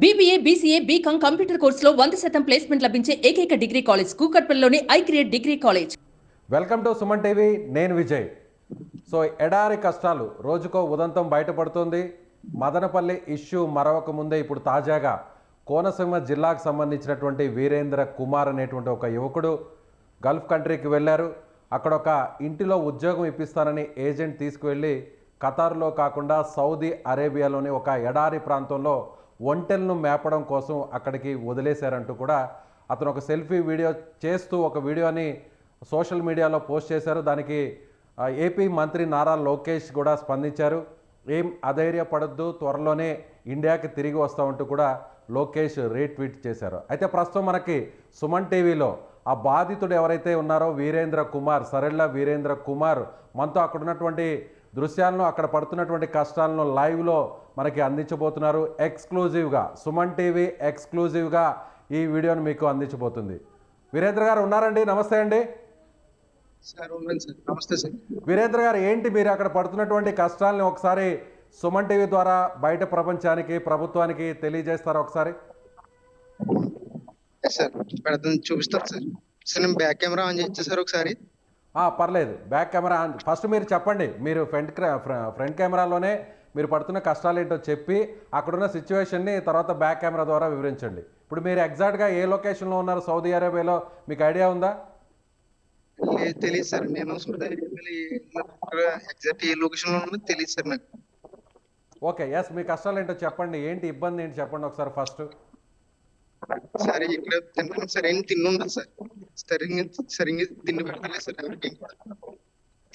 BBA, BCA, BCom computer కోర్సులో 100% placement లభించే ఏకైక డిగ్రీ కాలేజ్ కూకట్పల్లిలోని iCreate degree college. Welcome to Suman TV, నేను విజయ్. సో ఎడారి కష్టాలు రోజుకో ఉదంతం బయటపడుతుంది. మదనపల్లి ఇష్యూ మరొక ముందే ఇప్పుడు తాజాగా కోనసీమ జిల్లాకు సంబంధించినటువంటి వీరేంద్ర కుమార్ అనేటువంటి ఒక యువకుడు గల్ఫ్ కంట్రీకి వెళ్ళారు. అక్కడ ఒక ఇంటిలో ఉద్యోగం ఇప్పిస్తానని ఏజెంట్ తీసుకువెళ్ళి ఖతార్లో కాకుండా సౌదీ అరేబియాలోని ఒక ఎడారి ప్రాంతంలో ఒంటెలను మేపడం కోసం అక్కడికి వదిలేశారంటూ కూడా అతను ఒక సెల్ఫీ వీడియో చేస్తూ ఒక వీడియోని సోషల్ మీడియాలో పోస్ట్ చేశారు. దానికి ఏపీ మంత్రి నారా లోకేష్ కూడా స్పందించారు. ఏం అధైర్యపడద్దు, త్వరలోనే ఇండియాకి తిరిగి వస్తామంటూ కూడా లోకేష్ రీట్వీట్ చేశారు. అయితే ప్రస్తుతం మనకి సుమన్ టీవీలో ఆ బాధితుడు ఎవరైతే ఉన్నారో వీరేంద్ర కుమార్, సరెళ్ళ వీరేంద్ర కుమార్ మనతో అక్కడ ఉన్నటువంటి దృశ్యాలను, అక్కడ పడుతున్నటువంటి కష్టాలను లైవ్లో మనకి అందించబోతున్నారు. ఎక్స్క్లూజివ్గా సుమన్ టీవీ ఎక్స్క్లూజివ్గా ఈ వీడియోని మీకు అందించబోతుంది. వీరేంద్ర గారు ఉన్నారండి? నమస్తే అండి. నమస్తే సార్. వీరేంద్ర గారు, ఏంటి మీరు అక్కడ పడుతున్నటువంటి కష్టాలని ఒకసారి సుమన్ టీవీ ద్వారా బయట ప్రపంచానికి, ప్రభుత్వానికి తెలియజేస్తారా ఒకసారి? సార్ చూపిస్తాను సార్. సార్ నేను బ్యాక్ కెమెరా ఆన్ చేయొచ్చా సార్ ఒకసారి? పర్లేదు, బ్యాక్ కెమెరా ఆన్. ఫస్ట్ మీరు చెప్పండి, మీరు ఫ్రంట్ కెమెరాలోనే మీరు పడుతున్న కష్టాలు ఏంటో చెప్పి అక్కడున్న సిచ్యువేషన్ని తర్వాత బ్యాక్ కెమెరా ద్వారా వివరించండి. ఇప్పుడు మీరు ఎగ్జాక్ట్గా ఏ లొకేషన్లో ఉన్నారు సౌదీ అరేబియాలో, మీకు ఐడియా ఉందా? తెలియదు సార్. నేను ఎగ్జాక్ట్ ఏ లొకేషన్లో ఉన్నది తెలియదు సార్ నాకు. ఓకే, ఎస్, మీ కష్టాలు ఏంటో చెప్పండి, ఏంటి ఇబ్బంది ఏంటి చెప్పండి ఒకసారి ఫస్ట్. సరే, ఇక్కడ తిన్నాను సరైన తిండి ఉండదు సార్. సరిగ్గా తిండి పెడతలేదు సార్.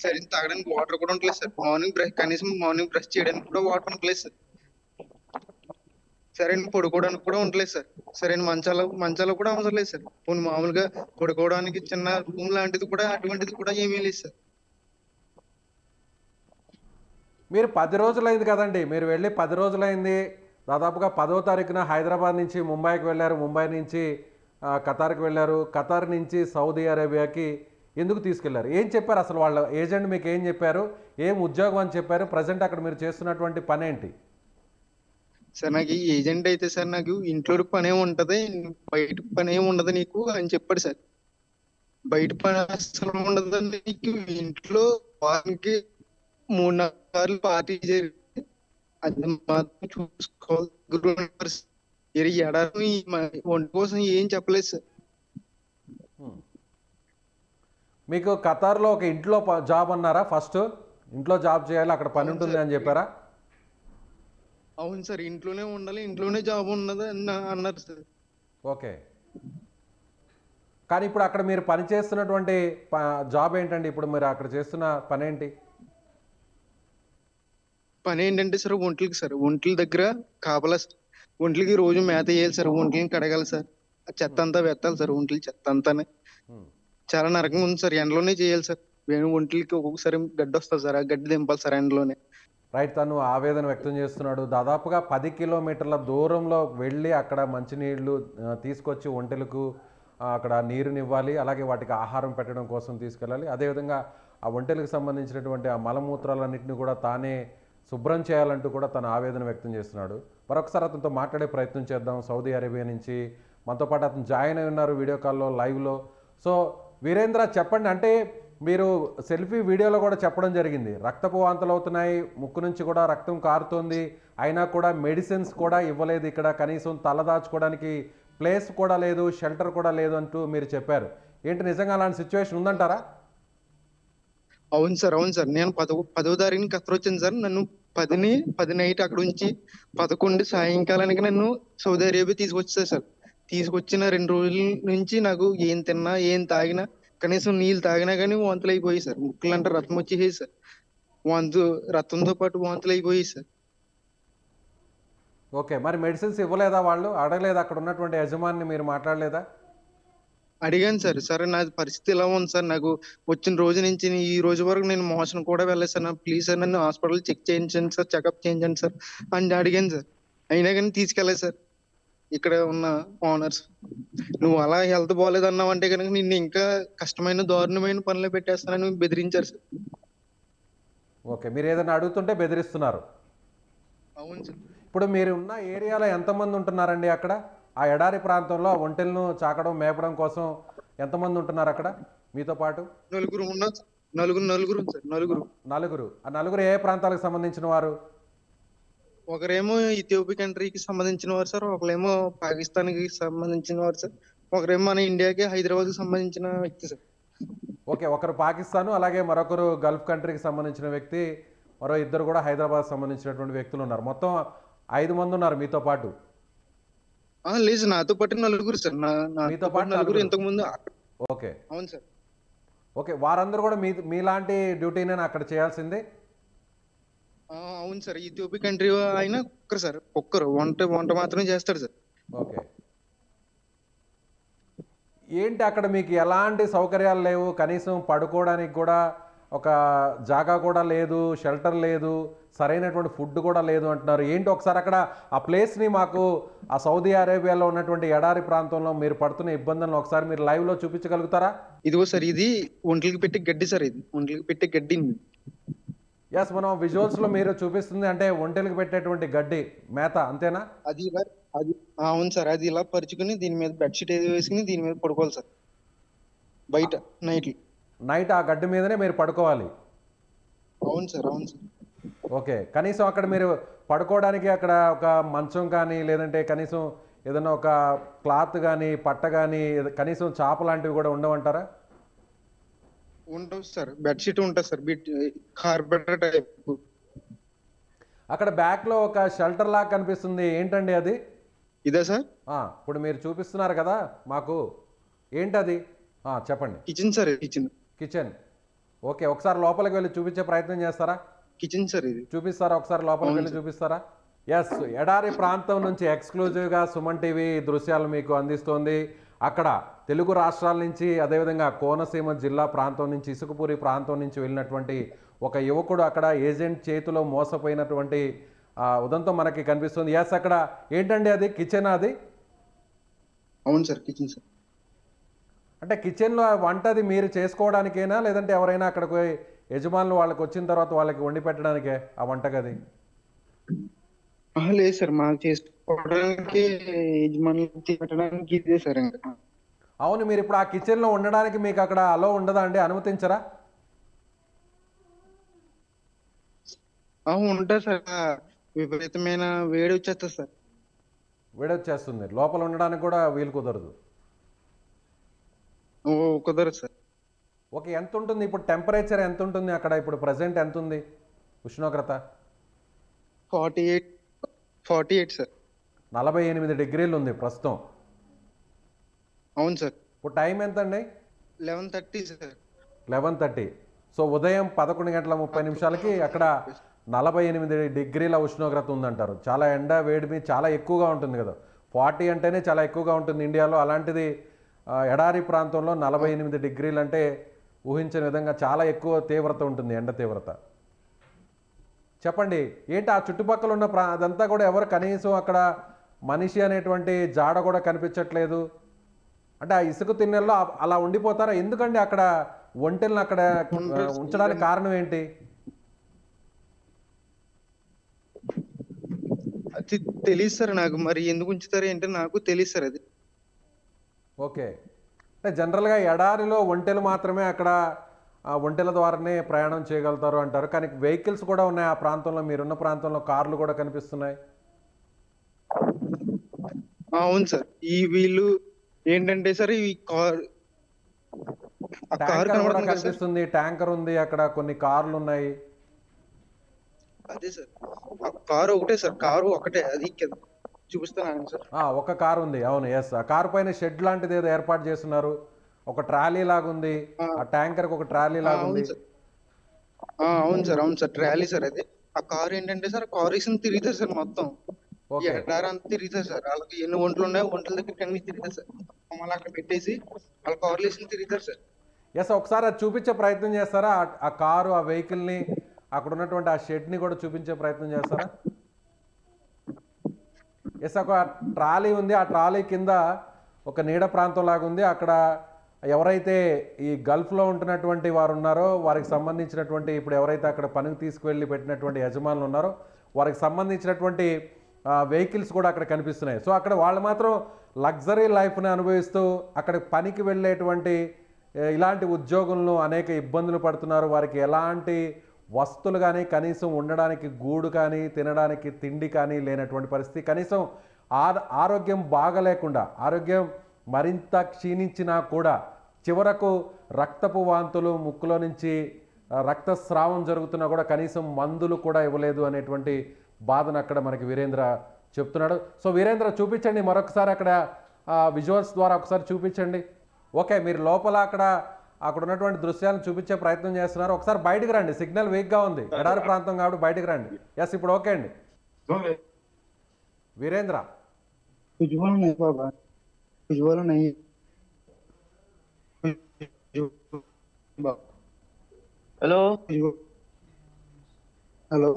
సరైన తాగడానికి వాటర్ కూడా ఉండలేదు సార్. కనీసం మార్నింగ్ బ్రష్ చేయడానికి కూడా వాటర్ ఉండలేదు సార్. సరైన పడుకోవడానికి కూడా ఉండలేదు సార్. సరైన మంచాలు కూడా అవసరం లేదు సార్. పోనీ మామూలుగా పడుకోవడానికి చిన్న రూమ్ లాంటిది కూడా, అటువంటిది కూడా ఏమీ లేదు సార్. మీరు 10 రోజులైంది కదండి, మీరు వెళ్ళి 10 రోజులైంది. దాదాపుగా 10వ తారీఖున హైదరాబాద్ నుంచి ముంబైకి వెళ్ళారు, ముంబై నుంచి ఖతార్కి వెళ్ళారు, ఖతార్ నుంచి సౌదీ అరేబియాకి ఎందుకు తీసుకెళ్లారు? ఏం చెప్పారు అసలు వాళ్ళ ఏజెంట్ మీకు? ఏం చెప్పారు? ఏం ఉద్యోగం అని చెప్పారు? ప్రజెంట్ అక్కడ మీరు చేస్తున్నటువంటి పని ఏంటి? సార్ నాకు ఈ ఏజెంట్ అయితే సార్, నాకు ఇంట్లో పని ఏమి ఉంటది, బయట పని ఏమి ఉండదు నీకు అని చెప్పాడు సార్. బయట పని అసలు ఉండదు నీకు, ఇంట్లో వారానికి 3-4 సార్లు పార్టీ జరిగి అది మాత్రం చూసుకోవాలి. ఎడారి వంట కోసం ఏం చెప్పలేదు సార్. మీకు ఖతార్లో ఒక ఇంట్లో జాబ్ అన్నారా? ఫస్ట్ ఇంట్లో జాబ్ చేయాలి, అక్కడ పని ఉంటుంది అని చెప్పారా? అవును సార్, ఇంట్లోనే ఉండాలి, ఇంట్లోనే జాబ్ ఉన్నది అన్నారు సార్. ఓకే, కానీ ఇప్పుడు అక్కడ మీరు పని చేస్తున్నటువంటి జాబ్ ఏంటండి? ఇప్పుడు మీరు అక్కడ చేస్తున్న పని ఏంటి? పని ఏంటంటే సార్, ఒంట్ల దగ్గర కాపలా సార్. ఒంట్లకి రోజు మేత వేయాలి సార్, ఒంట్లని కడగాలి సార్, చెత్త అంతా వెత్తాలి సార్, ఒంట్ల చెత్త అంతానే. చాలా నరకంగా ఉంది సార్. ఎండలోనే చేయాలి సార్. ఒంట్లకి ఒక్కొక్కసారి గడ్డి వస్తుంది సార్, ఆ గడ్డి దింపాలి సార్ ఎండలోనే. రైట్, తను ఆవేదన వ్యక్తం చేస్తున్నాడు. దాదాపుగా 10 కిలోమీటర్ల దూరంలో వెళ్ళి అక్కడ మంచినీళ్లు తీసుకొచ్చి ఒంటెలకు అక్కడ నీరునివ్వాలి, అలాగే వాటికి ఆహారం పెట్టడం కోసం తీసుకెళ్ళాలి. అదేవిధంగా ఆ ఒంటెలకు సంబంధించినటువంటి ఆ మలమూత్రాలన్నింటినీ కూడా తానే శుభ్రం చేయాలంటూ కూడా తన ఆవేదన వ్యక్తం చేస్తున్నాడు. మరొకసారి అతనితో మాట్లాడే ప్రయత్నం చేద్దాం. సౌదీ అరేబియా నుంచి మనతో పాటు అతను జాయిన్ అయి ఉన్నారు వీడియో కాల్లో, లైవ్లో. సో వీరేంద్ర, చెప్పండి, అంటే మీరు సెల్ఫీ వీడియోలో కూడా చెప్పడం జరిగింది, రక్తపు వాంతులు అవుతున్నాయి, ముక్కు నుంచి కూడా రక్తం కారుతోంది, అయినా కూడా మెడిసిన్స్ కూడా ఇవ్వలేదు, ఇక్కడ కనీసం తలదాచుకోవడానికి ప్లేస్ కూడా లేదు, షెల్టర్ కూడా లేదు అంటూ మీరు చెప్పారు. ఏంటి, నిజంగా అలాంటి సిచ్యువేషన్ ఉందంటారా? అవును సార్, అవును సార్. నేను 10వ తారీఖుని ఖతర్ వచ్చాను సార్. నన్ను 10 నైట్ అక్కడ నుంచి 11 సాయంకాలానికి నన్ను సౌదీ అరేబియా తీసుకొచ్చారు సార్. తీసుకొచ్చిన 2 రోజుల నుంచి నాకు ఏం తిన్నా, ఏం తాగినా, కనీసం నీళ్ళు తాగినా కానీ వాంతులు అయిపోయాయి సార్. ముక్కులంటే రక్తం వచ్చేసాయి సార్. రక్తంతో పాటు వాంతులు అయిపోయాయి సార్. ఓకే, మరి మెడిసిన్స్ ఇవ్వలేదా? వాళ్ళు అడగలేదా? అక్కడ ఉన్నటువంటి యజమాని మీరు మాట్లాడలేదా? అడిగాను సార్. సరే, నా పరిస్థితి ఎలా ఉంది సార్, నాకు వచ్చిన రోజు నుంచి ఈ రోజు వరకు నేను మోషన్ కూడా వెళ్ళలేదు సార్. ప్లీజ్ సార్, నన్ను హాస్పిటల్ చెక్ చేయించండి సార్, చెకప్ చేయించండి సార్ అని అడిగాను సార్. అయినా కానీ తీసుకెళ్ళలేదు సార్ ఇక్కడ ఉన్న ఓనర్స్. నువ్వు అలా హెల్త్ బాగాలేదు అన్నావు అంటే కనుక నిన్ను ఇంకా కష్టమైన దారుణమైన పనులు పెట్టేస్తానని బెదిరించారు సార్. ఓకే, మీరు ఏదైనా అడుగుతుంటే బెదిరిస్తున్నారు. అవును సార్. ఇప్పుడు మీరు ఉన్న ఏరియాలో ఎంతమంది ఉంటున్నారండి అక్కడ? ఆ ఎడారి ప్రాంతంలో ఆ ఒంటెలను చాకడం మేపడం కోసం ఎంతమంది ఉంటున్నారు అక్కడ మీతో పాటు? నలుగురు ఉన్నాం సార్. నలుగురు సార్. నలుగురు. ఆ నలుగురు ఏ ప్రాంతాలకు సంబంధించిన వారు? ఒకరేమో ఇథియోపియా కంట్రీకి సంబంధించిన వారు సార్, ఒకరేమో పాకిస్తాన్ కి సంబంధించిన వారు సార్, ఒకరేమో మన ఇండియాకి హైదరాబాద్ కి సంబంధించిన వ్యక్తి సార్. ఓకే, ఒకరు పాకిస్తాను, అలాగే మరొకరు గల్ఫ్ కంట్రీకి సంబంధించిన వ్యక్తి, మరో ఇద్దరు కూడా హైదరాబాద్ సంబంధించినటువంటి వ్యక్తులు ఉన్నారు. మొత్తం 5 మంది ఉన్నారు మీతో పాటు. లేదు సార్, నాతో పాటు నలుగురు సార్. మీతో పాటు నలుగురు నలుగురు. ఇంతకు ముందు. ఓకే అవును సార్. ఓకే, వారందరూ కూడా మీలాంటి డ్యూటీనే అక్కడ చేయాల్సింది? అవును సార్. ఇథియోపియా కంట్రీ ఆయన ఒక్కరు సార్, ఒక్కరు వంట మాత్రమే చేస్తాడు సార్. ఓకే, ఏంటి అక్కడ మీకు ఎలాంటి సౌకర్యాలు లేవు? కనీసం పడుకోవడానికి కూడా ఒక జాగా కూడా లేదు, షెల్టర్ లేదు, సరైనటువంటి ఫుడ్ కూడా లేదు అంటున్నారు. ఏంటి ఒకసారి అక్కడ ఆ ప్లేస్ని మాకు, ఆ సౌదీ అరేబియాలో ఉన్నటువంటి ఎడారి ప్రాంతంలో మీరు పడుతున్న ఇబ్బందులను ఒకసారి మీరు లైవ్లో చూపించగలుగుతారా? ఇదిగో సార్, ఇది ఒంట్లకి పెట్టే గడ్డి సార్. ఇది ఒంట్లకి పెట్టే గడ్డి. ఎస్, మనం విజువల్స్లో మీరు చూపిస్తుంది అంటే ఒంటెలకు పెట్టేటువంటి గడ్డి మేత, అంతేనా? అది ఇలా అది అవును సార్. అది ఇలా పరుచుకుని దీని మీద బెడ్షీట్ ఏది వేసుకుని దీని మీద పడుకోవాలి సార్ బయట నైట్ ఆ గడ్డి మీదనే మీరు పడుకోవాలి. అవును సార్. ఓకే, కనీసం అక్కడ మీరు పడుకోవడానికి అక్కడ ఒక మంచం కానీ, లేదంటే కనీసం ఏదైనా ఒక క్లాత్ కానీ, పట్ట కానీ, కనీసం చాప లాంటివి కూడా ఉండవంటారా? ఉండవు సార్. బెడ్షీట్ ఉంటుంది సార్, కార్పెట్ టైప్. అక్కడ బ్యాక్లో ఒక షెల్టర్ లాగా కనిపిస్తుంది, ఏంటండి అది? ఇదే సార్. ఇప్పుడు మీరు చూపిస్తున్నారు కదా మాకు, ఏంటది? చెప్పండి. Kitchen sir. కిచెన్. ఓకే, ఒకసారి లోపలికి వెళ్ళి చూపించే ప్రయత్నం చేస్తారా? కిచెన్ సార్ ఇది. చూపిస్తారా? ఒకసారి లోపలికి వెళ్ళి చూపిస్తారా? ఎస్, ఎడారి ప్రాంతం నుంచి ఎక్స్క్లూజివ్గా సుమన్ టీవీ దృశ్యాలు మీకు అందిస్తోంది. అక్కడ తెలుగు రాష్ట్రాల నుంచి, అదేవిధంగా కోనసీమ జిల్లా ప్రాంతం నుంచి, ఇసుకపూరి ప్రాంతం నుంచి వెళ్ళినటువంటి ఒక యువకుడు అక్కడ ఏజెంట్ చేతిలో మోసపోయినటువంటి ఉదంతం మనకి కనిపిస్తుంది. ఎస్, అక్కడ ఏంటండి అది? కిచెన్ అది? అవును సార్, కిచెన్ సార్. అంటే కిచెన్లో వంట అది మీరు చేసుకోవడానికేనా, లేదంటే ఎవరైనా అక్కడికి యజమానులు వాళ్ళకి వచ్చిన తర్వాత వాళ్ళకి వండి పెట్టడానికే ఆ వంటగది? లేదు సార్, మాకు చేసుకోవడానికి, యజమానులు పెట్టడానికి ఇదే సార్. ఇంకా అవును, మీరు ఇప్పుడు ఆ కిచెన్లో ఉండడానికి మీకు అక్కడ అలో ఉండదా అండి? అనుమతించరా? ఉంటా సార్. విపరీతమైన వేడి వచ్చేస్తుంది సార్. వేడి వచ్చేస్తుంది, లోపల ఉండడానికి కూడా వీలు కుదరదు. కుదరదు సార్. ఓకే, ఎంత ఉంటుంది ఇప్పుడు టెంపరేచర్? ఎంత ఉంటుంది అక్కడ ఇప్పుడు ప్రజెంట్? ఎంత ఉంది ఉష్ణోగ్రత? 48 సార్. 48 డిగ్రీలు ఉంది ప్రస్తుతం. అవును సార్. ఇప్పుడు టైం ఎంత అండి? 11:30 సార్. 11:30. సో ఉదయం 11:30 అక్కడ 48 డిగ్రీల ఉష్ణోగ్రత ఉందంటారు. చాలా ఎండ వేడిమి చాలా ఎక్కువగా ఉంటుంది కదా. 40 అంటేనే చాలా ఎక్కువగా ఉంటుంది ఇండియాలో. అలాంటిది ఎడారి ప్రాంతంలో 48 డిగ్రీలు అంటే ఊహించని విధంగా చాలా ఎక్కువ తీవ్రత ఉంటుంది, ఎండ తీవ్రత. చెప్పండి, ఏంటి ఆ చుట్టుపక్కల ఉన్న అదంతా కూడా ఎవరు కనీసం అక్కడ మనిషి అనేటువంటి జాడ కూడా కనిపించట్లేదు? అంటే ఆ ఇసుక తిన్నెల్లో అలా ఉండిపోతారా? ఎందుకండి అక్కడ ఒంటెలను అక్కడ ఉంచడానికి కారణం ఏంటి? అది తెలియదు సార్ నాకు. మరి ఎందుకు ఉంచుతారు ఏంటో నాకు తెలియదు సార్ అది. ఓకే, అంటే జనరల్గా ఎడారిలో ఒంటెలు మాత్రమే అక్కడ ఒంటెల ద్వారానే ప్రయాణం చేయగలుగుతారు అంటారు. కానీ వెహికల్స్ కూడా ఉన్నాయి ఆ ప్రాంతంలో, మీరున్న ప్రాంతంలో కార్లు కూడా కనిపిస్తున్నాయి. అవును సార్. ఈ వీళ్ళు ఏంటంటే సార్, ఈ కార్ కనిపిస్తుంది, ట్యాంకర్ ఉంది, అక్కడ కొన్ని కార్లు ఉన్నాయి. అదే సార్, ఆ కారు ఒకటే సార్. కారు ఒకటే, అది చూపిస్తాను సార్. ఒక కారు ఉంది, అవును. ఎస్, ఆ కారు పైన షెడ్ లాంటిది ఏదో ఏర్పాటు చేస్తున్నారు. ఒక ట్రాలీ లాగుంది, ఆ ట్యాంకర్ ఒక ట్రాలీ లాగుంది. అవును సార్. ట్రాలీ సార్ అది. ఆ కారు ఏంటంటే సార్, కారు వేసిన తిరుగుతారు సార్ మొత్తం. ఎడారి అంతా తిరుగుతారు సార్. వాళ్ళకి ఎన్ని ఒంట్లు ఉన్నాయో ఒంట్ల దగ్గరికి అన్ని తిరుగుతారు సార్. మళ్ళీ అక్కడ పెట్టేసి వాళ్ళ కార్లు వేసిన తిరుగుతారు సార్. ఎస్, ఒకసారి అది చూపించే ప్రయత్నం చేస్తారా? ఆ కారు, ఆ వెహికల్ని, అక్కడ ఉన్నటువంటి ఆ షెడ్ని కూడా చూపించే ప్రయత్నం చేస్తారా? ఎస్, ఒక ట్రాలీ ఉంది, ఆ ట్రాలీ కింద ఒక నీడ ప్రాంతం లాగా ఉంది. అక్కడ ఎవరైతే ఈ గల్ఫ్లో ఉంటున్నటువంటి వారు ఉన్నారో వారికి సంబంధించినటువంటి, ఇప్పుడు ఎవరైతే అక్కడ పనికి తీసుకువెళ్ళి పెట్టినటువంటి యజమానులు ఉన్నారో వారికి సంబంధించినటువంటి వెహికల్స్ కూడా అక్కడ కనిపిస్తున్నాయి. సో అక్కడ వాళ్ళు మాత్రం లగ్జరీ లైఫ్ని అనుభవిస్తూ అక్కడ పనికి వెళ్ళేటువంటి ఇలాంటి ఉద్యోగులను అనేక ఇబ్బందులు పడుతున్నారు. వారికి ఎలాంటి వస్తువులు కానీ, కనీసం ఉండడానికి గూడు కానీ, తినడానికి తిండి కానీ లేనటువంటి పరిస్థితి. కనీసం ఆరోగ్యం బాగలేకుండా, ఆరోగ్యం మరింత క్షీణించినా కూడా చివరకు రక్తపు వాంతులు, ముక్కులో నుంచి రక్తస్రావం జరుగుతున్నా కూడా కనీసం మందులు కూడా ఇవ్వలేదు అనేటువంటి బాధను అక్కడ మనకి వీరేంద్ర చెప్తున్నాడు. సో వీరేంద్ర చూపించండి మరొకసారి, అక్కడ విజువల్స్ ద్వారా ఒకసారి చూపించండి. ఓకే, మీరు లోపల అక్కడ ఉన్నటువంటి దృశ్యాలను చూపించే ప్రయత్నం చేస్తున్నారు. ఒకసారి బయటకు రండి, సిగ్నల్ వీక్గా ఉంది, ఎడారి ప్రాంతం కాబట్టి బయటకు రండి. ఎస్, ఇప్పుడు ఓకే అండి. Virendra hello hello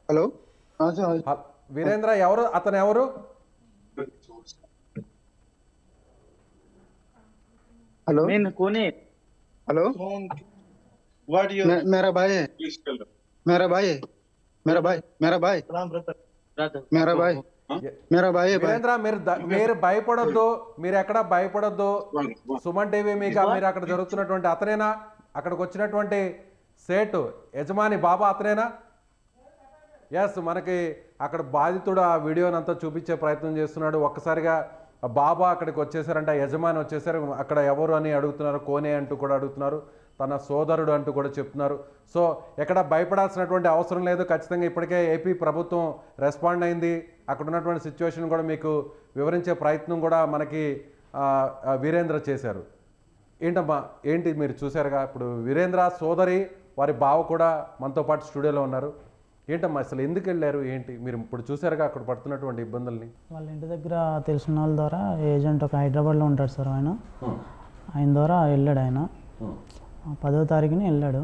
hello Virendra ఎవరు, అతను ఎవరు? हेलो कौन है? हेलो मेरा भाई है, मेरा भाई है, मेरा भाई मेरा भाई मेरा भाई मेरा भाई है. వీరేంద్ర మీరు భయపడొద్దు, మీరు ఎక్కడ భయపడొద్దు. సుమన్ టీవీ మీరు అక్కడ జరుగుతున్నటువంటి అతనేనా, అక్కడికి వచ్చినటువంటి సేటు యజమాని బాబా అతనేనా? ఎస్, మనకి అక్కడ బాధితుడు ఆ వీడియోని అంతా చూపించే ప్రయత్నం చేస్తున్నాడు. ఒక్కసారిగా బాబా అక్కడికి వచ్చేసారంటే, యజమాని వచ్చేసారు. అక్కడ ఎవరు అని అడుగుతున్నారు, కోనే అంటూ కూడా అడుగుతున్నారు, తన సోదరుడు అంటూ కూడా చెప్తున్నారు. సో ఎక్కడ భయపడాల్సినటువంటి అవసరం లేదు. ఖచ్చితంగా ఇప్పటికే ఏపీ ప్రభుత్వం రెస్పాండ్ అయింది. అక్కడ ఉన్నటువంటి సిచ్యువేషన్ కూడా మీకు వివరించే ప్రయత్నం కూడా మనకి వీరేంద్ర చేశారు. ఏంటి మీరు చూశారుగా, ఇప్పుడు వీరేంద్ర సోదరి వారి బావ కూడా మనతో పాటు స్టూడియోలో ఉన్నారు. ఏంటమ్మా అసలు ఎందుకు వెళ్ళారు, ఏంటి మీరు ఇప్పుడు చూసారుగా అక్కడ పడుతున్నటువంటి ఇబ్బందుల్ని? వాళ్ళ ఇంటి దగ్గర తెలిసిన వాళ్ళ ద్వారా ఏజెంట్ ఒక హైదరాబాద్లో ఉంటాడు సార్, ఆయన ద్వారా వెళ్ళాడు. ఆయన 10వ తారీఖుని వెళ్ళాడు.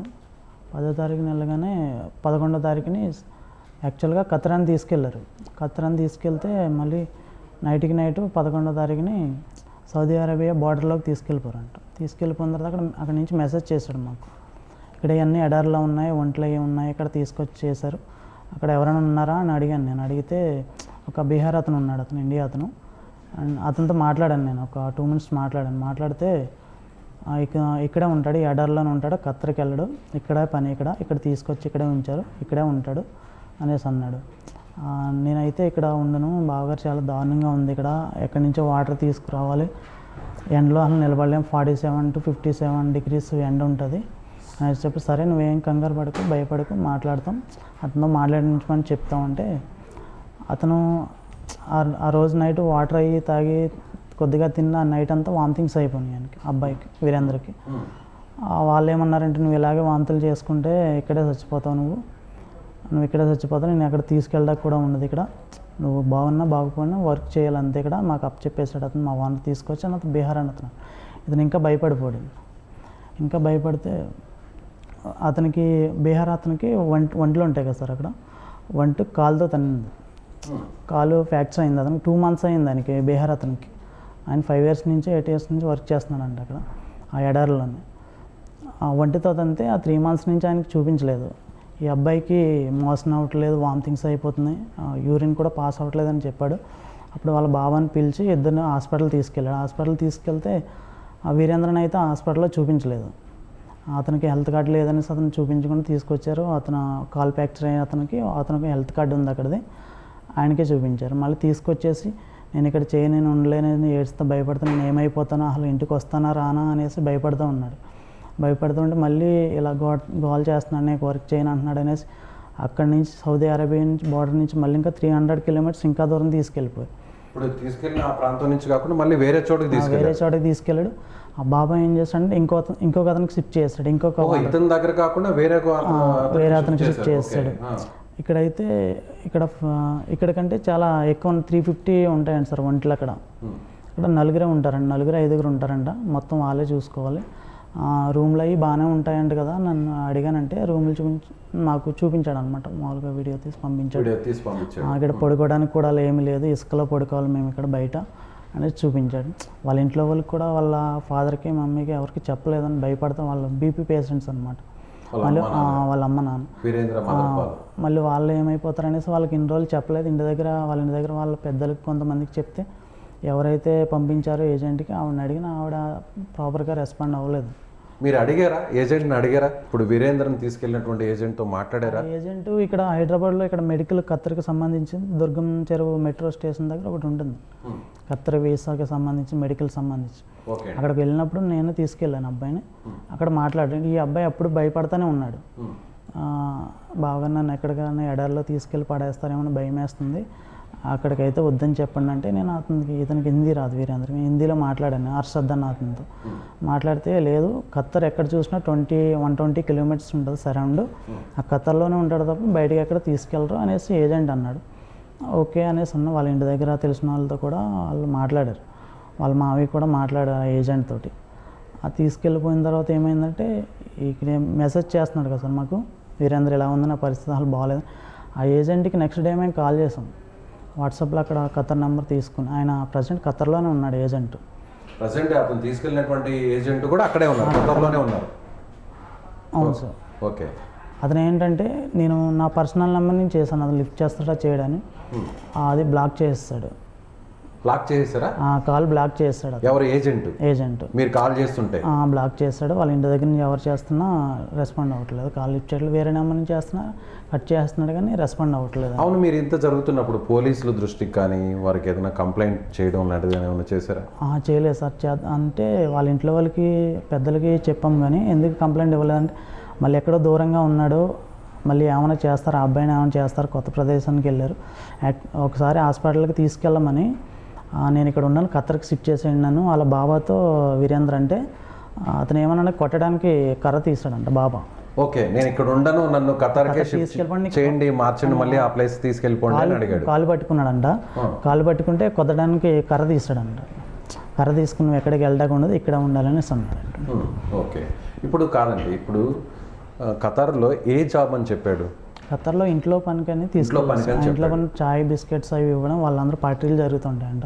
10వ తారీఖుని వెళ్ళగానే 11వ తారీఖుని యాక్చువల్గా ఖత్తరాని తీసుకెళ్లారు. ఖత్తరాని తీసుకెళ్తే మళ్ళీ నైట్కి నైట్ 11వ తారీఖుని సౌదీ అరేబియా బార్డర్లోకి తీసుకెళ్ళిపోయారంట. తీసుకెళ్ళిపోయిన తర్వాత అక్కడ నుంచి మెసేజ్ చేశాడు మాకు, ఇక్కడ ఇవన్నీ ఎడారిలో ఉన్నాయి, ఒంట్లో ఏమి ఉన్నాయి, ఇక్కడ తీసుకొచ్చి చేశారు, అక్కడ ఎవరైనా ఉన్నారా అని అడిగాను. నేను అడిగితే ఒక బీహార్ అతను ఉన్నాడు, అతను ఇండియా అతను. అండ్ అతనితో మాట్లాడాను, నేను ఒక 2 minutes మాట్లాడితే ఇక్కడే ఉంటాడు, ఈ ఎడారిలోనే ఉంటాడు, ఖత్తర్కి వెళ్ళడు, ఇక్కడే పని, ఇక్కడ తీసుకొచ్చి ఇక్కడే ఉంచారు, ఇక్కడే ఉంటాడు అనేసి అన్నాడు. నేనైతే ఇక్కడ ఉండను బావగారు, చాలా దారుణంగా ఉంది, ఇక్కడ ఎక్కడి నుంచో వాటర్ తీసుకురావాలి, ఎండలో అసలు నిలబడలేం, 47 to 57 degrees ఎండ ఉంటుంది అని చెప్పి, సరే నువ్వేం కంగారు పడకు, భయపడకు, మాట్లాడతాం, అతను మాట్లాడించమని చెప్తామంటే అతను ఆ రోజు నైట్ వాటర్ అయ్యి తాగి కొద్దిగా తిన్న నైట్ అంతా వామిటింగ్స్ అయిపోయినాయి ఆయనకి, అబ్బాయికి వీరేంద్రకి. వాళ్ళు ఏమన్నారంటే, నువ్వు ఇలాగే వాంతులు చేసుకుంటే ఇక్కడే చచ్చిపోతావు, నువ్వు ఇక్కడే చచ్చిపోతావు, నేను ఎక్కడ తీసుకెళ్ళడానికి కూడా ఉండదు, ఇక్కడ నువ్వు బాగున్నా బాగుపోయినా వర్క్ చేయాలంతే, ఇక్కడ మాకు అప్ చెప్పేశాడు అతను. మా వాడిని తీసుకొచ్చి అతను బీహార్ అని ఇతను ఇంకా భయపడిపోయాడు. ఇంకా భయపడితే అతనికి బీహార్ అతనికి ఒంట్లో ఉంటాయి కదా సార్, అక్కడ వంట కాలుతో తన్నింది, కాలు ఫ్రాక్చర్ అయింది. అతనికి 2 months అయింది ఆయనకి, బీహార్ అతనికి. ఆయన 5 years నుంచి 8 years నుంచి వర్క్ చేస్తున్నాడంట అక్కడ ఆ ఎడారిలోనే. ఆ ఒంటితో తంతే ఆ 3 months నుంచి ఆయనకి చూపించలేదు. ఈ అబ్బాయికి మోషన్ అవ్వట్లేదు, వామిటింగ్స్ అయిపోతున్నాయి, యూరిన్ కూడా పాస్ అవ్వట్లేదు అని చెప్పాడు. అప్పుడు వాళ్ళ బాబాని పిలిచి ఇద్దరిని హాస్పిటల్ తీసుకెళ్ళాడు. హాస్పిటల్ తీసుకెళ్తే ఆ వీరేంద్రని అయితే హాస్పిటల్లో చూపించలేదు. అతనికి హెల్త్ కార్డు లేదనేసి అతను చూపించకుండా తీసుకొచ్చారు. అతను కాల్ ఫ్రాక్చర్ అయిన అతనికి హెల్త్ కార్డు ఉంది అక్కడిది, ఆయనకే చూపించారు. మళ్ళీ తీసుకొచ్చేసి నేను ఇక్కడ నేను ఉండలేనని ఏడుస్తా, భయపడతా, నేను ఏమైపోతానో, అసలు ఇంటికి వస్తానా రానా అనేసి భయపడుతూ ఉన్నాడు. భయపడుతుంటే మళ్ళీ ఇలా గోల్ చేస్తున్నాడు, నేను వర్క్ చేయను అంటున్నాడు అనేసి అక్కడి నుంచి సౌదీ అరేబియా నుంచి బార్డర్ నుంచి మళ్ళీ ఇంకా 300 kilometers ఇంకా దూరం తీసుకెళ్ళిపోయారు. ఇప్పుడు తీసుకెళ్ళిన ఆ ప్రాంతం నుంచి కాకుండా మళ్ళీ వేరే చోటుకి తీసుకెళ్ళాడు. ఆ బాబాయ్ ఏం చేస్తాడంటే ఇంకొక అతనికి షిఫ్ట్ చేస్తాడు, ఇతని దగ్గర కాకుండా వేరే అతనికి షిఫ్ట్ చేస్తాడు. ఇక్కడైతే ఇక్కడికంటే చాలా ఎక్కువ 350 ఉంటాయండి సార్ ఒంట్లు. ఇక్కడ 4 ఉంటారండి, 5 ఉంటారంట, మొత్తం వాళ్ళే చూసుకోవాలి. రూమ్లు అవి బాగానే ఉంటాయంట కదా, నన్ను అడిగానంటే రూమ్లు నాకు చూపించాడు అనమాట, మామూలుగా వీడియో తీసి పంపించాడు. ఇక్కడ పడుకోవడానికి కూడా ఏమీ లేదు, ఇసుకలో పడుకోవాలి మేము ఇక్కడ బయట అనేది చూపించాడు. వాళ్ళ ఇంట్లో వాళ్ళకి కూడా వాళ్ళ ఫాదర్కి మమ్మీకి ఎవరికి చెప్పలేదని భయపడతాం, వాళ్ళ బీపీ పేషెంట్స్ అనమాట. మళ్ళీ వాళ్ళ అమ్మ నాన్న వీరేంద్ర మదన్ పాల్. మళ్ళీ వాళ్ళు ఏమైపోతారు అనేసి వాళ్ళకి ఇన్ని రోజులు చెప్పలేదు. ఇంటి దగ్గర వాళ్ళ పెద్దలకి కొంతమందికి చెప్తే ఎవరైతే పంపించారో ఏజెంట్కి ఆవిడని అడిగిన ఆవిడ ప్రాపర్గా రెస్పాండ్ అవ్వలేదు. మీరు అడిగారా ఏజెంట్ని అడిగారా? ఇప్పుడు వీరేంద్రని తీసుకెళ్ళినటువంటి ఏజెంట్తో మాట్లాడారా? ఏజెంట్ ఇక్కడ హైదరాబాద్లో ఇక్కడ మెడికల్ ఖత్తర్కి సంబంధించి దుర్గం చెరువు మెట్రో స్టేషన్ దగ్గర ఒకటి ఉంటుంది, ఖత్తర్ వీసాకి సంబంధించి మెడికల్ సంబంధించి. అక్కడికి వెళ్ళినప్పుడు నేను తీసుకెళ్ళాను అబ్బాయిని. అక్కడ మాట్లాడాను. ఈ అబ్బాయి అప్పుడు భయపడతానే ఉన్నాడు. బాగా నన్ను ఎక్కడికైనా ఎడారిలో తీసుకెళ్ళి పడేస్తారేమో భయం వేస్తుంది, అక్కడికైతే వద్దని చెప్పండి అంటే నేను ఇతనికి హిందీ రాదు వీరేంద్రకి, హిందీలో మాట్లాడాను అర్షద్ అన్న అతనితో. మాట్లాడితే లేదు ఖత్తర్ ఎక్కడ చూసినా 120 కిలోమీటర్స్ ఉంటుంది సరౌండ్, ఆ ఖత్తర్లోనే ఉంటాడు తప్ప బయటకి ఎక్కడ తీసుకెళ్ళరు అనేసి ఏజెంట్ అన్నాడు. ఓకే అనేసి అన్న వాళ్ళ ఇంటి దగ్గర తెలిసిన వాళ్ళతో కూడా వాళ్ళు మాట్లాడారు, వాళ్ళ మావి కూడా మాట్లాడారు ఏజెంట్ తోటి. అది తీసుకెళ్ళిపోయిన తర్వాత ఏమైందంటే ఇక్కడ మెసేజ్ చేస్తున్నాడు కదా సార్ మాకు, వీరేంద్ర ఇలా ఉంది, నా పరిస్థితి అసలు బాగాలేదు. ఆ ఏజెంట్కి నెక్స్ట్ డే మేము కాల్ చేసాం వాట్సాప్లో, అక్కడ ఖత్తర్ నెంబర్ తీసుకుని. ఆయన ప్రజెంట్ ఖత్తర్లోనే ఉన్నాడు ఏజెంట్. ప్రజెంట్ అతను తీసుకెళ్ళినటువంటి ఏజెంట్ కూడా అక్కడే ఉన్నారు, ఖత్తర్లోనే ఉన్నారు. అవును సార్. ఓకే. అతను ఏంటంటే నేను నా పర్సనల్ నెంబర్ నుంచి చేశాను, అది లిఫ్ట్ చేస్తాడా చేయడని, అది బ్లాక్ చేస్తాడు. బ్లాక్ చేసారా? కాల్ బ్లాక్ చేస్తాడు. ఎవరు? ఏజెంట్. మీరు కాల్ చేస్తుంటే బ్లాక్ చేస్తాడు. వాళ్ళ ఇంటి దగ్గర నుంచి ఎవరు చేస్తున్నా రెస్పాండ్ అవ్వట్లేదు, కాల్ లిఫ్ట్ చేయట్లేదు. వేరే నెంబర్ నుంచి చేస్తున్నా కట్ చేస్తున్నాడు కానీ రెస్పాండ్ అవ్వట్లేదు. అవును, మీరు ఇంత జరుగుతున్నప్పుడు పోలీసుల దృష్టికి కానీ వారికి ఏదైనా కంప్లైంట్ చేయడం లాంటిది ఏమైనా చేశారా? చేయలేదు సార్. అంటే వాళ్ళ ఇంట్లో వాళ్ళకి పెద్దలకి చెప్పాం కానీ ఎందుకు కంప్లైంట్ ఇవ్వలేదంటే మళ్ళీ ఎక్కడో దూరంగా ఉన్నాడు, మళ్ళీ ఏమైనా చేస్తారు, ఆ అబ్బాయిని ఏమైనా చేస్తారు, కొత్త ప్రదేశానికి వెళ్ళారు. ఒకసారి హాస్పిటల్కి తీసుకెళ్ళమని నేను ఇక్కడ ఉన్నాను, ఖత్తర్కి షిఫ్ట్ చేసేయండి నన్ను వాళ్ళ బాబాతో వీరేంద్ర అంటే, అతను ఏమన్నా కొట్టడానికి కర్ర తీసాడంట బాబా. ఓకే, నేను ఇక్కడ ఉండను, నన్ను ఖత్తర్కి తీసుకెళ్ళిపోండి, చేయండి, మార్చండి, మళ్ళీ ఆ ప్లేస్ తీసుకెళ్ళిపోండి అని అడిగాడు. కాలు పట్టుకున్నాడంట. కాలు పట్టుకుంటే కొట్టడానికి కర్ర తీసాడంట. కర్ర తీసుకుని నువ్వు ఎక్కడికి వెళ్ళడానికి ఉండదు, ఇక్కడ ఉండాలని అన్నాడంట. ఓకే. ఇప్పుడు కాదండి, ఇప్పుడు ఖత్తర్లో ఏ జాబ్ అని చెప్పాడు? ఖత్తర్లో ఇంట్లో పనికని తీసుకెళ్ళి, ఇంట్లో పని చాయ్ బిస్కెట్స్ అవి ఇవ్వడం, వాళ్ళందరూ పార్టీలు జరుగుతుంటాయంట.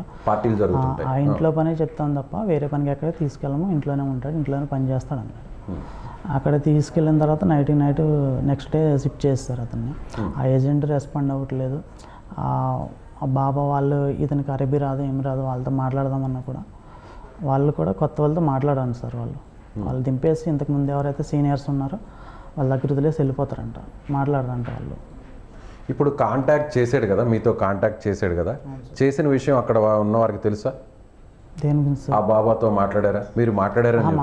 ఆ ఇంట్లో పనే చెప్తాం తప్ప వేరే పనికి ఎక్కడ తీసుకెళ్ళము, ఇంట్లోనే ఉంటాడు, ఇంట్లోనే పని చేస్తాడు అన్నాడు. అక్కడ తీసుకెళ్ళిన తర్వాత నైట్ నెక్స్ట్ డే షిఫ్ట్ చేస్తారు అతన్ని. ఆ ఏజెంట్ రెస్పాండ్ అవ్వట్లేదు. ఆ బాబా వాళ్ళు ఇతనికి అరబీ రాదు ఏమి రాదు, వాళ్ళతో మాట్లాడదామన్నా కూడా వాళ్ళు కూడా కొత్త వాళ్ళతో మాట్లాడాను సార్. వాళ్ళు దింపేసి ఇంతకుముందు ఎవరైతే సీనియర్స్ ఉన్నారో వాళ్ళ దగ్గర వదిలేసి వెళ్ళిపోతారంట, మాట్లాడరంట వాళ్ళు. ఇప్పుడు కాంటాక్ట్ చేసాడు కదా, మీతో కాంటాక్ట్ చేసాడు కదా, చేసిన విషయం అక్కడ ఉన్న వారికి తెలుసా? దేని గురించి? ఆ బాబాతో మాట్లాడారా? మీరు మాట్లాడారని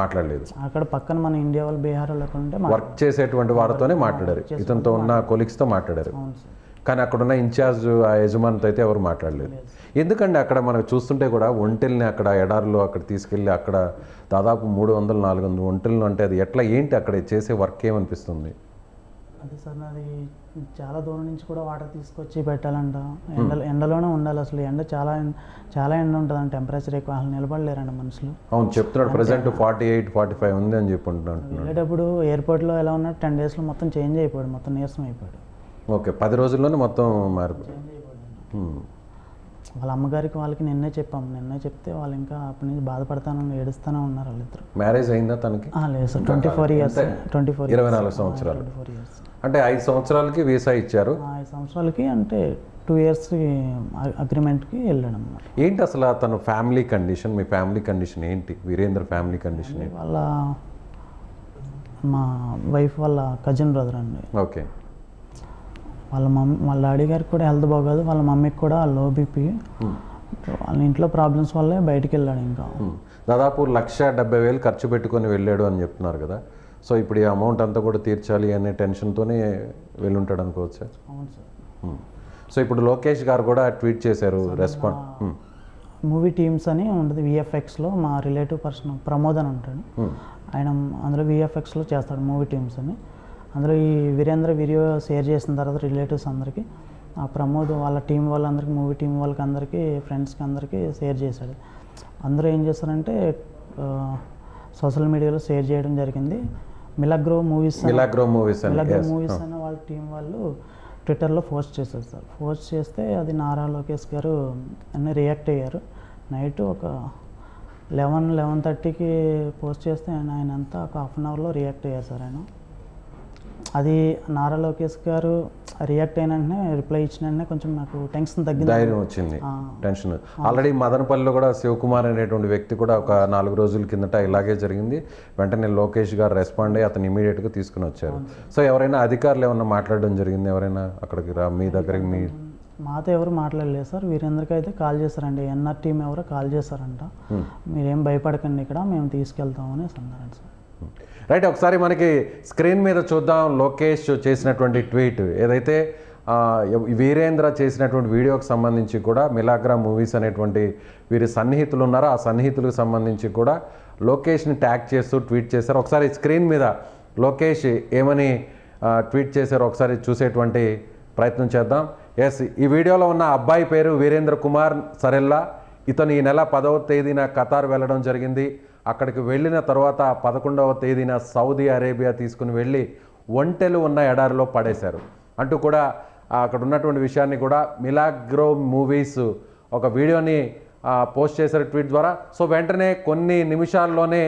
మాట్లాడలేదు. అక్కడ పక్కన మన ఇండియా వాళ్ళు బీహార్ వాళ్ళు వర్క్ చేసేటువంటి వారితోనే మాట్లాడారు, ఇతనితో ఉన్న కొలీగ్స్తో మాట్లాడారు. కానీ అక్కడున్న ఇన్ఛార్జ్ ఆ యజమానితో అయితే ఎవరు మాట్లాడలేదు. ఎందుకంటే అక్కడ మనకు చూస్తుంటే కూడా ఒంటెల్ని అక్కడ ఎడారిలో అక్కడ తీసుకెళ్ళి అక్కడ దాదాపు 300-400 ఒంటెలను అంటే అది ఎట్లా ఏంటి అక్కడ చేసే వర్క్ ఏమనిపిస్తుంది? అదే సార్, అది చాలా దూరం నుంచి కూడా వాటర్ తీసుకొచ్చి పెట్టాలంట. ఎండలోనే ఉండాలి, అసలు ఎండ చాలా ఎండ ఉంటుందండి, టెంపరేచర్ ఎక్కువ, అసలు నిలబడలేరండి మనుషులు. అవును చెప్తున్నాడు, ప్రజెంట్ 48-45 ఉంది అని చెప్పి ఉంటున్నాడు. వెళ్ళేటప్పుడు ఎయిర్పోర్ట్లో ఎలా ఉన్నా 10 daysలో మొత్తం చేంజ్ అయిపోయాడు, మొత్తం నీరసం అయిపోయాడు. ఓకే, 10 రోజుల్లోనే మొత్తం మారిపోయాడు. వాళ్ళ అమ్మగారికి వాళ్ళకి నిన్నే చెప్తే వాళ్ళు ఇంకా అప్పటి నుంచి బాధపడతాను ఏడుస్తూనే ఉన్నారు వాళ్ళిద్దరు. మ్యారేజ్ అయిందా తనకి? లేదు సార్, 24 years. 24 సంవత్సరాలు. అంటే 5 సంవత్సరాలకి వీసా ఇచ్చారు. 5 సంవత్సరాలకి అంటే 2 years అగ్రిమెంట్కి వెళ్ళాడు అన్నమాట. ఏంటి అసలు తన ఫ్యామిలీ కండిషన్, మీ ఫ్యామిలీ కండిషన్ ఏంటి? వీరేంద్ర ఫ్యామిలీ కండిషన్ ఏంటి? మా వైఫ్ వాళ్ళ కజిన్ బ్రదర్ అండి. ఓకే. వాళ్ళ డాడీ గారికి కూడా హెల్త్ బాగోదు, వాళ్ళ మమ్మీకి కూడా లో బీపీ, వాళ్ళ ఇంట్లో ప్రాబ్లమ్స్ వల్లే బయటికి వెళ్ళాడు. ఇంకా దాదాపు 1,70,000 ఖర్చు పెట్టుకొని వెళ్ళాడు అని చెప్తున్నారు కదా. సో ఇప్పుడు ఈ అమౌంట్ అంతా కూడా తీర్చాలి అనే టెన్షన్తోనే వెళ్ళుంటాడు అనుకోవచ్చు. అవును సార్. సో ఇప్పుడు లోకేష్ గారు కూడా ట్వీట్ చేశారు, రెస్పాండ్. మూవీ టీమ్స్ అని ఉంటుంది విఎఫ్ఎక్స్లో, మా రిలేటివ్ పర్సన్ ప్రమోద్ అని ఉంటాడు ఆయన, అందులో విఎఫ్ఎక్స్లో చేస్తాడు మూవీ టీమ్స్ అని. అందులో ఈ వీరేంద్ర వీడియో షేర్ చేసిన తర్వాత రిలేటివ్స్ అందరికీ, ఆ ప్రమోద్ వాళ్ళ టీం వాళ్ళందరికీ, మూవీ టీం వాళ్ళకి అందరికీ, ఫ్రెండ్స్కి అందరికీ షేర్ చేశాడు. అందరూ ఏం చేస్తారంటే సోషల్ మీడియాలో షేర్ చేయడం జరిగింది. మిలాగ్రో మూవీస్ అనే వాళ్ళ టీం వాళ్ళు ట్విట్టర్లో పోస్ట్ చేశారు సార్. పోస్ట్ చేస్తే అది నారా లోకేష్ గారు అన్నీ రియాక్ట్ అయ్యారు. నైట్ ఒక 11-11:30కి పోస్ట్ చేస్తే ఆయన అంతా ఒక 1/2 hourలో రియాక్ట్ అయ్యారు సార్. ఆయన అది నారా లోకేష్ గారు రియాక్ట్ అయిన వెంటనే రిప్లై ఇచ్చిన వెంటనే కొంచెం నాకు టెన్షన్ తగ్గింది. ధైర్యం వచ్చింది, టెన్షన్. ఆల్రెడీ మదనపల్లిలో కూడా శివకుమార్ అనేటువంటి వ్యక్తి కూడా ఒక 4 రోజుల కిందట ఇలాగే జరిగింది. వెంటనే లోకేష్ గారు రెస్పాండ్ అయ్యి అతను ఇమీడియట్గా తీసుకుని వచ్చారు. సో ఎవరైనా అధికారులు ఏమన్నా మాట్లాడడం జరిగింది? ఎవరైనా అక్కడికి మీ దగ్గరికి మాతో ఎవరు మాట్లాడలేదు సార్. వీరేంద్రకి అయితే కాల్ చేశారండి, ఎన్ఆర్ టీం ఎవరో కాల్ చేశారంట, మీరేం భయపడకండి, ఇక్కడ మేము తీసుకెళ్తామని అన్నారండి సార్. రైట్, ఒకసారి మనకి స్క్రీన్ మీద చూద్దాం లోకేష్ చేసినటువంటి ట్వీట్. ఏదైతే వీరేంద్ర చేసినటువంటి వీడియోకి సంబంధించి కూడా మిలాగ్రా మూవీస్ అనేటువంటి వీరి సన్నిహితులు ఉన్నారో ఆ సన్నిహితులకు సంబంధించి కూడా లోకేష్ని ట్యాగ్ చేస్తూ ట్వీట్ చేశారు. ఒకసారి స్క్రీన్ మీద లోకేష్ ఏమని ట్వీట్ చేశారో ఒకసారి చూసేటువంటి ప్రయత్నం చేద్దాం. ఎస్, ఈ వీడియోలో ఉన్న అబ్బాయి పేరు వీరేంద్ర కుమార్ సరెల్లా. ఇతను ఈ నెల 10వ తేదీన ఖతార్ వెళ్ళడం జరిగింది. అక్కడికి వెళ్ళిన తర్వాత 11వ తేదీన సౌదీ అరేబియా తీసుకుని వెళ్ళి ఒంటెలు ఉన్న ఎడారిలో పడేశారు అంటూ కూడా అక్కడ ఉన్నటువంటి విషయాన్ని కూడా మిలాగ్రో మూవీస్ ఒక వీడియోని పోస్ట్ చేశారు ట్వీట్ ద్వారా. సో వెంటనే కొన్ని నిమిషాల్లోనే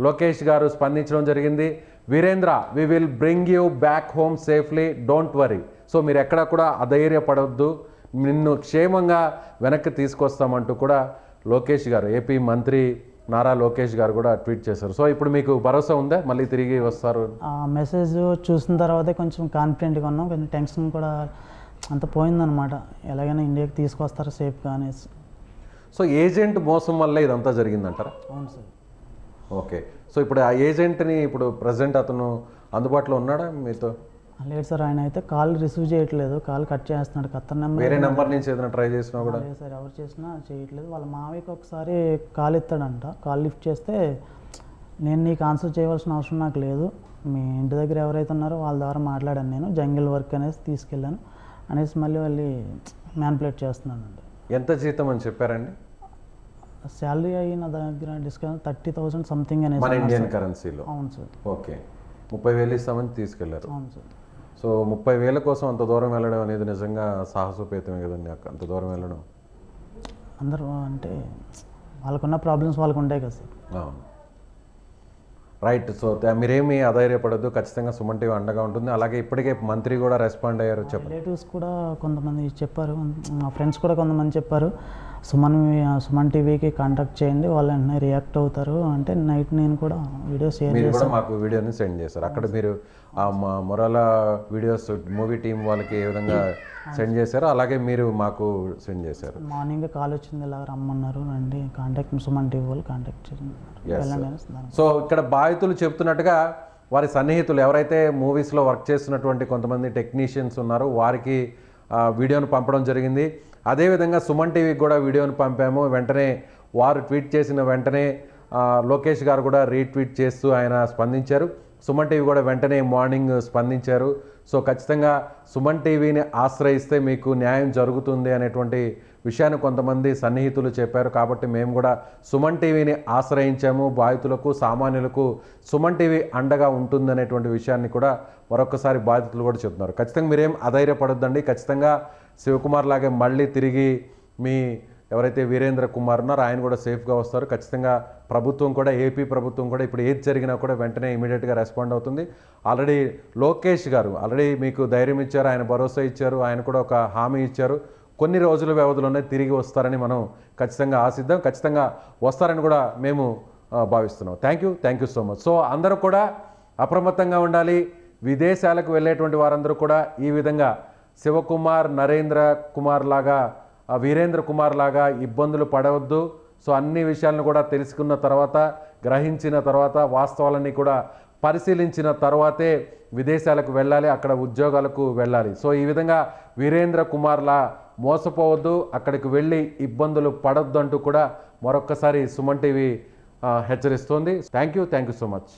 లోకేష్ గారు స్పందించడం జరిగింది. Virendra, we will bring you back home safely, don't worry. So మీరు ఎక్కడ కూడా అధైర్యపడవద్దు, నిన్ను క్షేమంగా వెనక్కి తీసుకొస్తామంటూ కూడా లోకేష్ గారు, ఏపీ మంత్రి నారా లోకేష్ గారు కూడా ట్వీట్ చేశారు. సో ఇప్పుడు మీకు భరోసా ఉందా మళ్ళీ తిరిగి వస్తారు? ఆ మెసేజ్ చూసిన తర్వాతే కొంచెం కాన్ఫిడెంట్గా ఉన్నాం, కొంచెం టెన్షన్ కూడా అంత పోయిందనమాట, ఎలాగైనా ఇండియాకి తీసుకొస్తారు సేఫ్గా అనేసి. సో ఏజెంట్ మోసం వల్ల ఇదంతా జరిగిందంటారా? అవును సార్. ఓకే, సో ఇప్పుడు ఆ ఏజెంట్ని ఇప్పుడు ప్రజెంట్ అతను అందుబాటులో ఉన్నాడా మీతో? లేదు సార్, ఆయన అయితే కాల్ రిసీవ్ చేయట్లేదు, కాల్ కట్ చేస్తున్నాడు. ఖత్తర్ నెంబర్ వేరే నెంబర్ నుంచి ఏదైనా ట్రై చేసినా కూడా? లేదు సార్, ఎవరు చేసినా చేయట్లేదు. వాళ్ళ మావయ్యకి ఒకసారి కాల్ ఎత్తాడంట, కాల్ లిఫ్ట్ చేస్తే నేను నీకు ఆన్సర్ చేయవలసిన అవసరం నాకు లేదు, మీ ఇంటి దగ్గర ఎవరైతే ఉన్నారో వాళ్ళ ద్వారా మాట్లాడాను, నేను జంగిల్ వర్క్ అనేసి తీసుకెళ్ళాను అనేసి మళ్ళీ వాళ్ళు మ్యానిపులేట్ చేస్తున్నానండి. ఎంత జీతం అని చెప్పారండి? శాలరీ అయిన దగ్గర డిస్కౌంట్ 30,000 సంథింగ్ అనేసి మన ఇండియన్ కరెన్సీలో. అవును సార్. ఓకే, 30,000 ఇస్తామని తీసుకెళ్లారు. అవును సార్. సో 30,000 కోసం అంత దూరం వెళ్ళడం అనేది నిజంగా సాహసోపేతమే కదండి, అంత దూరం వెళ్ళడం. అందరూ అంటే వాళ్ళకున్న ప్రాబ్లమ్స్ వాళ్ళకు ఉంటాయి కదా సార్. అవును, రైట్. సో మీరేమీ అధైర్యపడద్దు, ఖచ్చితంగా సుమన్ టీవీ అండగా ఉంటుంది. అలాగే ఇప్పటికే మంత్రి కూడా రెస్పాండ్ అయ్యారు. చెప్పండి. రిలేటివ్స్ కూడా కొంతమంది చెప్పారు, మా ఫ్రెండ్స్ కూడా కొంతమంది చెప్పారు, సుమన్ టీవీకి కాంటాక్ట్ చేయండి, వాళ్ళు వెంటనే రియాక్ట్ అవుతారు అంటే నైట్ నేను కూడా వీడియో షేర్ మీరు కూడా మాకు వీడియోని సెండ్ చేశారు. అక్కడ మీరు ఆ మొరాల వీడియోస్ మూవీ టీం వాళ్ళకి ఏ విధంగా సెండ్ చేశారో అలాగే మీరు మాకు సెండ్ చేశారు. మార్నింగ్ కాల్ వచ్చింది, ఇలా రమ్మన్నారు, రండి కాంటాక్ట్ సుమన్ టీవీ వాళ్ళు కాంటాక్ట్ చేయండి. సో ఇక్కడ బాధితులు చెప్తున్నట్టుగా వారి సన్నిహితులు ఎవరైతే మూవీస్లో వర్క్ చేస్తున్నటువంటి కొంతమంది టెక్నీషియన్స్ ఉన్నారో వారికి వీడియోను పంపడం జరిగింది. అదేవిధంగా సుమన్ టీవీకి కూడా వీడియోను పంపాము. వెంటనే వారు ట్వీట్ చేసిన వెంటనే లోకేష్ గారు కూడా రీట్వీట్ చేస్తూ ఆయన స్పందించారు. సుమన్ టీవీ కూడా వెంటనే మార్నింగ్ స్పందించారు. సో ఖచ్చితంగా సుమన్ టీవీని ఆశ్రయిస్తే మీకు న్యాయం జరుగుతుంది అనేటువంటి విషయాన్ని కొంతమంది సన్నిహితులు చెప్పారు. కాబట్టి మేము కూడా సుమన్ టీవీని ఆశ్రయించాము. బాధితులకు సామాన్యులకు సుమన్ టీవీ అండగా ఉంటుందనేటువంటి విషయాన్ని కూడా మరొకసారి బాధితులు కూడా చెప్తున్నారు. ఖచ్చితంగా మీరేం అధైర్యపడొద్దండి. ఖచ్చితంగా శివకుమార్ లాగే మళ్ళీ తిరిగి మీ ఎవరైతే వీరేంద్ర కుమార్ ఉన్నారో ఆయన కూడా సేఫ్గా వస్తారు. ఖచ్చితంగా ప్రభుత్వం కూడా, ఏపీ ప్రభుత్వం కూడా ఇప్పుడు ఏది జరిగినా కూడా వెంటనే ఇమీడియట్గా రెస్పాండ్ అవుతుంది. ఆల్రెడీ లోకేష్ గారు ఆల్రెడీ మీకు ధైర్యం ఇచ్చారు, ఆయన భరోసా ఇచ్చారు, ఆయన కూడా ఒక హామీ ఇచ్చారు. కొన్ని రోజుల వ్యవధిలోనే తిరిగి వస్తారని మనం ఖచ్చితంగా ఆశిద్దాం. ఖచ్చితంగా వస్తారని కూడా మేము భావిస్తున్నాం. Thank you so much. So అందరూ కూడా అప్రమత్తంగా ఉండాలి. విదేశాలకు వెళ్ళేటువంటి వారందరూ కూడా ఈ విధంగా శివకుమార్, నరేంద్ర కుమార్ లాగా, వీరేంద్ర కుమార్ లాగా ఇబ్బందులు పడవద్దు. సో అన్ని విషయాలను కూడా తెలుసుకున్న తర్వాత, గ్రహించిన తర్వాత, వాస్తవాలన్నీ కూడా పరిశీలించిన తర్వాతే విదేశాలకు వెళ్ళాలి, అక్కడ ఉద్యోగాలకు వెళ్ళాలి. సో ఈ విధంగా వీరేంద్ర కుమార్లా మోసపోవద్దు, అక్కడికి వెళ్ళి ఇబ్బందులు పడొద్దు అంటూ కూడా మరొక్కసారి సుమన్ టీవీ హెచ్చరిస్తోంది. Thank you so much.